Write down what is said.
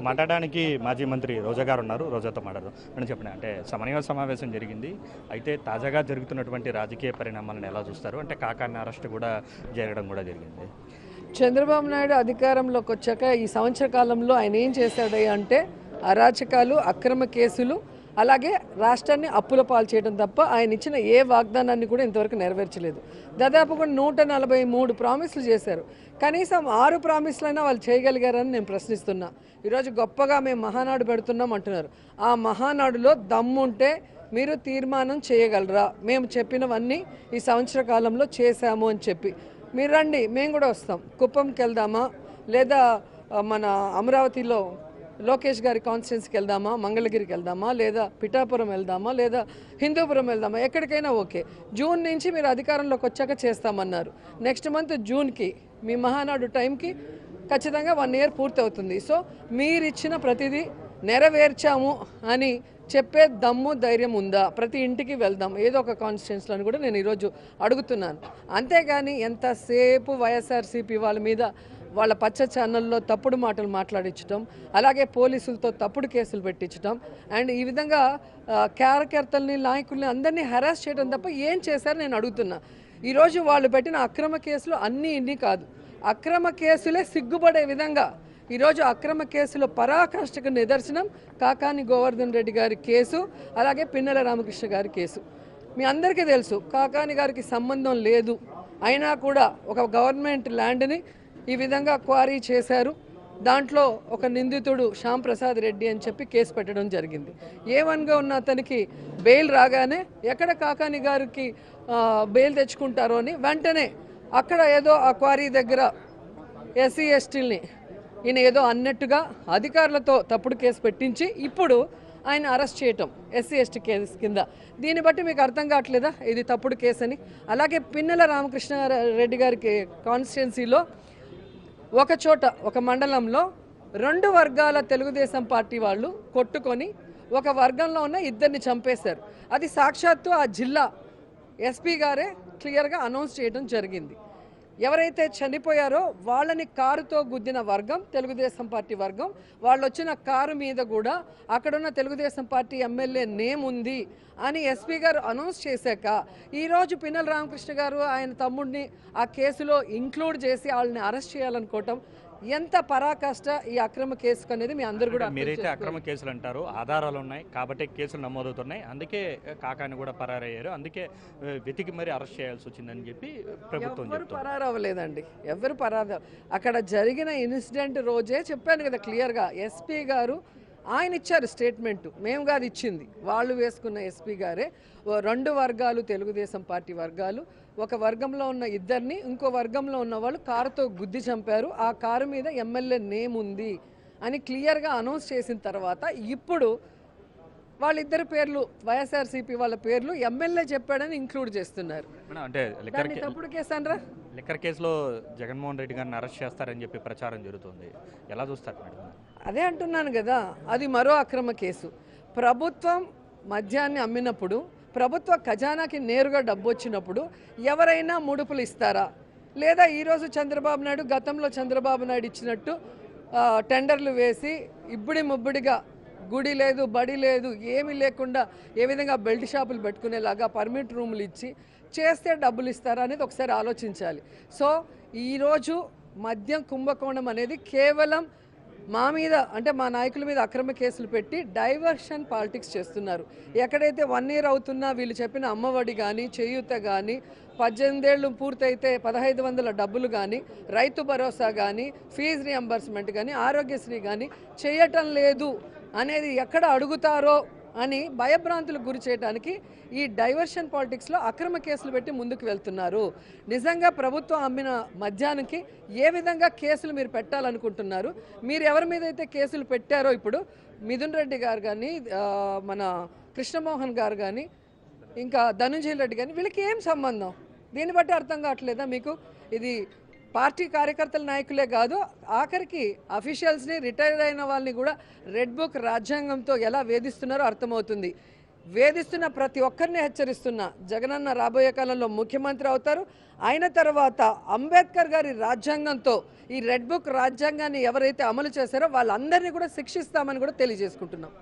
మాట్లాడడానికి మాజీ మంత్రి రోజా గారు ఉన్నారు. రోజాతో మాట్లాడదాం. మేడం చెప్పండి, అంటే సమన్వయ సమావేశం జరిగింది. అయితే తాజాగా జరుగుతున్నటువంటి రాజకీయ పరిణామాలను ఎలా చూస్తారు? అంటే కాకాని అరెస్ట్ కూడా జరగడం కూడా జరిగింది. చంద్రబాబు నాయుడు అధికారంలోకి వచ్చాక ఈ సంవత్సర కాలంలో ఆయన ఏం చేశాడు అంటే అరాచకాలు, అక్రమ కేసులు, అలాగే రాష్ట్రాన్ని అప్పుల పాలు చేయడం తప్ప ఆయన ఇచ్చిన ఏ వాగ్దానాన్ని కూడా ఇంతవరకు నెరవేర్చలేదు. దాదాపుగా 143 ప్రామిసులు చేశారు. కనీసం 6 ప్రామిసులైనా వాళ్ళు చేయగలిగారని నేను ప్రశ్నిస్తున్నా. ఈరోజు గొప్పగా మేము మహానాడు పెడుతున్నాం అంటున్నారు. ఆ మహానాడులో దమ్ముంటే మీరు తీర్మానం చేయగలరా? మేము చెప్పినవన్నీ ఈ సంవత్సర కాలంలో చేశాము అని చెప్పి మీరు రండి, మేము కూడా వస్తాం. కుప్పంకి వెళ్దామా, లేదా మన అమరావతిలో లోకేష్ గారి కాన్స్టిట్యున్సీకి వెళ్దామా, మంగళగిరికి వెళ్దామా, లేదా పిఠాపురం వెళ్దామా, లేదా హిందూపురం వెళ్దామా, ఎక్కడికైనా ఓకే. జూన్ నుంచి మీరు అధికారంలోకి వచ్చాక చేస్తామన్నారు. నెక్స్ట్ మంత్ జూన్కి మీ మహానాడు టైంకి ఖచ్చితంగా 1 ఇయర్ పూర్తి అవుతుంది. సో మీరు ఇచ్చిన ప్రతిదీ నెరవేర్చాము అని చెప్పే దమ్ము, ధైర్యం ఉందా? ప్రతి ఇంటికి వెళ్దాం, ఏదో ఒక కాన్స్టిట్యున్సీలను కూడా నేను ఈరోజు అడుగుతున్నాను. అంతేగాని ఎంతసేపు వైఎస్ఆర్సీపీ వాళ్ళ మీద వాళ్ళ పచ్చ ఛానల్లో తప్పుడు మాటలు మాట్లాడించడం, అలాగే పోలీసులతో తప్పుడు కేసులు పెట్టించడం, అండ్ ఈ విధంగా కార్యకర్తల్ని, నాయకుల్ని అందరినీ హెరాస్ చేయడం తప్ప ఏం చేశారు నేను అడుగుతున్నా. ఈరోజు వాళ్ళు పెట్టిన అక్రమ కేసులు అన్నీ ఇన్ని కాదు, అక్రమ కేసులే సిగ్గుపడే విధంగా ఈరోజు అక్రమ కేసులో పరాకాష్ఠకు నిదర్శనం కాకాని గోవర్ధన్ రెడ్డి గారి కేసు, అలాగే పిన్నెల రామకృష్ణ గారి కేసు. మీ అందరికీ తెలుసు కాకాని గారికి సంబంధం లేదు, అయినా కూడా ఒక గవర్నమెంట్ ల్యాండ్ని ఈ విధంగా క్వారీ చేశారు. దాంట్లో ఒక నిందితుడు శ్యామ్ ప్రసాద్ రెడ్డి అని చెప్పి కేసు పెట్టడం జరిగింది. A1గా ఉన్న అతనికి బెయిల్ రాగానే ఎక్కడ కాకాని గారికి బెయిల్ తెచ్చుకుంటారో అని వెంటనే అక్కడ ఏదో ఆ క్వారీ దగ్గర SC STని ఈయన ఏదో అన్నట్టుగా అధికారులతో తప్పుడు కేసు పెట్టించి ఇప్పుడు ఆయన అరెస్ట్ చేయటం SC ST కేసు కింద. దీన్ని బట్టి మీకు అర్థం కావట్లేదా ఇది తప్పుడు కేసు అని? అలాగే పిన్నెల రామకృష్ణ రెడ్డి గారికి కాన్స్టిట్యున్సీలో ఒక చోట, ఒక మండలంలో 2 వర్గాల తెలుగుదేశం పార్టీ వాళ్ళు కొట్టుకొని ఒక వర్గంలో ఉన్న 2ని చంపేశారు. అది సాక్షాత్తు ఆ జిల్లా SP గారే క్లియర్గా అనౌన్స్ చేయడం జరిగింది. ఎవరైతే చనిపోయారో వాళ్ళని కారుతో గుద్దిన వర్గం తెలుగుదేశం పార్టీ వర్గం. వాళ్ళు వచ్చిన కారు మీద కూడా అక్కడున్న తెలుగుదేశం పార్టీ ఎమ్మెల్యే నేమ్ ఉంది అని SP గారు అనౌన్స్ చేశాక ఈరోజు పిన్నెల రామకృష్ణ గారు ఆయన తమ్ముడిని ఆ కేసులో ఇంక్లూడ్ చేసి వాళ్ళని అరెస్ట్ చేయాలనుకోవటం ఎంత పరాకాష్ట ఈ అక్రమ కేసు అనేది మీ అందరూ కూడా. మీరైతే అక్రమ కేసులు అంటారు, ఆధారాలు ఉన్నాయి కాబట్టి కేసులు నమోదవుతున్నాయి, అందుకే కాకాని కూడా పరారయ్యారు, అందుకే వెతికి మరి అరెస్ట్ చేయాల్సి వచ్చిందని చెప్పి ప్రభుత్వం చెప్తుంది. పరారు అవ్వలేదండి, ఎవరు పరారు. అక్కడ జరిగిన ఇన్సిడెంట్ రోజే చెప్పాను కదా క్లియర్గా, SP గారు ఆయన ఇచ్చారు స్టేట్మెంటు, మేము కాదు ఇచ్చింది, వాళ్ళు వేసుకున్న SP గారే. 2 వర్గాలు తెలుగుదేశం పార్టీ వర్గాలు, ఒక వర్గంలో ఉన్న 2ని ఇంకో వర్గంలో ఉన్న వాళ్ళు కారుతో గుద్ది చంపారు, ఆ కారు మీద ఎమ్మెల్యే నేమ్ ఉంది అని క్లియర్గా అనౌన్స్ చేసిన తర్వాత ఇప్పుడు వాళ్ళిద్దరి పేర్లు, వైఎస్ఆర్సీపీ వాళ్ళ పేర్లు ఎమ్మెల్యే చెప్పాడని ఇంక్లూడ్ చేస్తున్నారు. అంటే తప్పుడు కేసు అనరా? లిక్కర్ కేసులో జగన్మోహన్ రెడ్డి గారిని అరెస్ట్ చేస్తారని చెప్పి ప్రచారం జరుగుతుంది, ఎలా చూస్తారు మేడం? అదే అంటున్నాను కదా, అది మరో అక్రమ కేసు. ప్రభుత్వం మద్యాన్ని అమ్మినప్పుడు, ప్రభుత్వ ఖజానాకి నేరుగా డబ్బు వచ్చినప్పుడు ఎవరైనా ముడుపులు ఇస్తారా? లేదా ఈరోజు చంద్రబాబు నాయుడు గతంలో చంద్రబాబు నాయుడు ఇచ్చినట్టు టెండర్లు వేసి ఇబ్బడి ముబ్బడిగా గుడి లేదు, బడి లేదు, ఏమీ లేకుండా ఏ విధంగా బెల్ట్ షాపులు పెట్టుకునేలాగా పర్మిట్ రూములు ఇచ్చి చేస్తే డబ్బులు ఇస్తారా అనేది ఒకసారి ఆలోచించాలి. సో ఈరోజు మద్యం కుంభకోణం అనేది కేవలం మా మీద, అంటే మా నాయకుల మీద అక్రమ కేసులు పెట్టి డైవర్షన్ పాలిటిక్స్ చేస్తున్నారు. ఎక్కడైతే 1 ఇయర్ అవుతున్నా వీళ్ళు చెప్పిన అమ్మఒడి కానీ, చేయూత కానీ, 18 ఏళ్ళు పూర్తయితే 1500 డబ్బులు కానీ, రైతు భరోసా కానీ, ఫీజు రియంబర్స్మెంట్ కానీ, ఆరోగ్యశ్రీ కానీ చేయటం లేదు అనేది ఎక్కడ అడుగుతారో అని భయభ్రాంతులకు గురి చేయడానికి ఈ డైవర్షన్ పాలిటిక్స్లో అక్రమ కేసులు పెట్టి ముందుకు వెళ్తున్నారు. నిజంగా ప్రభుత్వం అమ్మిన మద్యానికి ఏ విధంగా కేసులు మీరు పెట్టాలనుకుంటున్నారు? మీరు ఎవరి మీద అయితే కేసులు పెట్టారో ఇప్పుడు మిథున్ రెడ్డి గారు కానీ, మన కృష్ణమోహన్ గారు కానీ, ఇంకా ధనుంజయ రెడ్డి కానీ, వీళ్ళకి ఏం సంబంధం? దీన్ని బట్టి అర్థం కావట్లేదా మీకు? ఇది పార్టీ కార్యకర్తల నాయకులే కాదు, ఆఖరికి అఫీషియల్స్ని, రిటైర్డ్ అయిన వాళ్ళని కూడా రెడ్ బుక్ రాజ్యాంగంతో ఎలా వేధిస్తున్నారో అర్థమవుతుంది. వేధిస్తున్న ప్రతి ఒక్కరిని హెచ్చరిస్తున్నా, జగనన్న రాబోయే కాలంలో ముఖ్యమంత్రి అవుతారు. అయిన తర్వాత అంబేద్కర్ గారి రాజ్యాంగంతో ఈ రెడ్ బుక్ రాజ్యాంగాన్ని ఎవరైతే అమలు చేశారో వాళ్ళందరినీ కూడా శిక్షిస్తామని కూడా తెలియజేసుకుంటున్నాం.